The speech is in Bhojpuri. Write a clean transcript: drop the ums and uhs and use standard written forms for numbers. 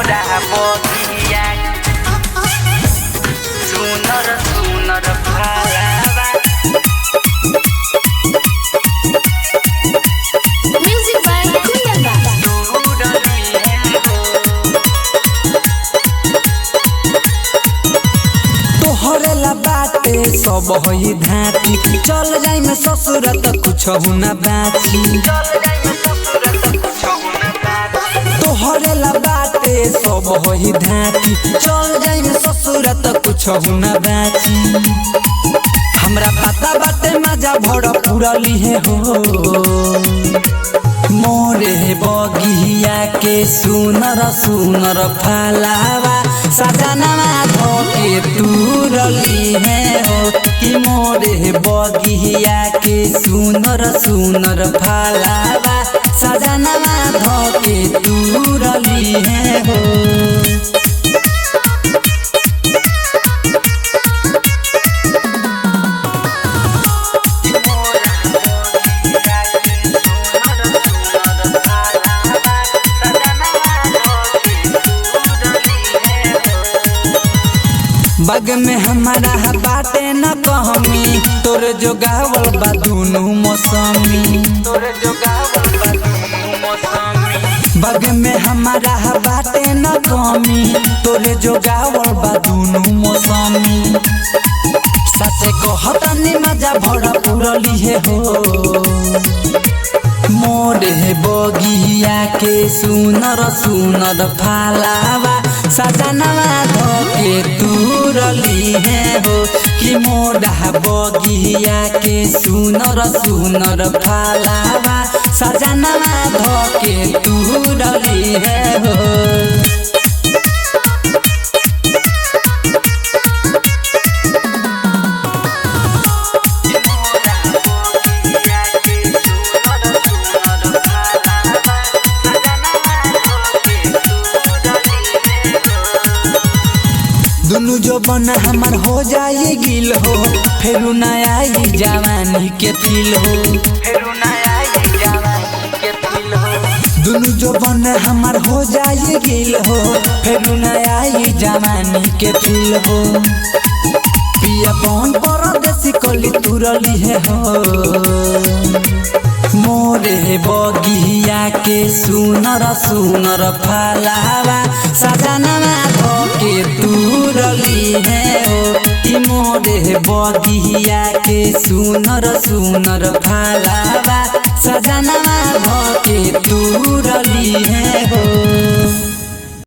मोरा बगिया सुनर सुनर फलावा Music by Kundanga. तोहरे ला बाटे सब होई धाती चल जाई में ससुर त कुछ हुना बाची तोहरे ला बाटे सब होई धाती चल जाई में ससुर त कुछ हुना बाची हमरा पता बाटे मजा भड़ पुरली है हो मोरे बगिया के सुनर सुनर फलावा सजनवा धोके तुरली है हो कि मोरे बगिया के सुनर सुनर फलावा सजनवा धोके तुरली है हो बाग में हमारा बाटे न कहमी तोर जो गावल बा दुनु मौसमी बाग में हमारा बाटे न कहमी तोर जो गावल बा दुनु मौसमी साथे कहतनी मजा भरा पुरली है हो मोरे बगिया के सुनर सुनर फलावा सजनवा धोके तुरली है हो कि मोरा बगिया के सुनर सुनर फलावा सजनवा धोके तुरली है हो दुनु जो बना हमार हो जाए गिल हो फेरू ना आई जवानी के फील हो दुनु जो बना हमार हो जाए गिल हो फेरू ना आई जवानी के फील हो पिया पौन परदेसी कली तुरली है हो मोरे बगिया के सुनर सुनर फलावा सजनवा धोके तुरली है हो कि मोरे बगिया के सुनर सुनर फलावा सजनवा धोके तुरली है हो।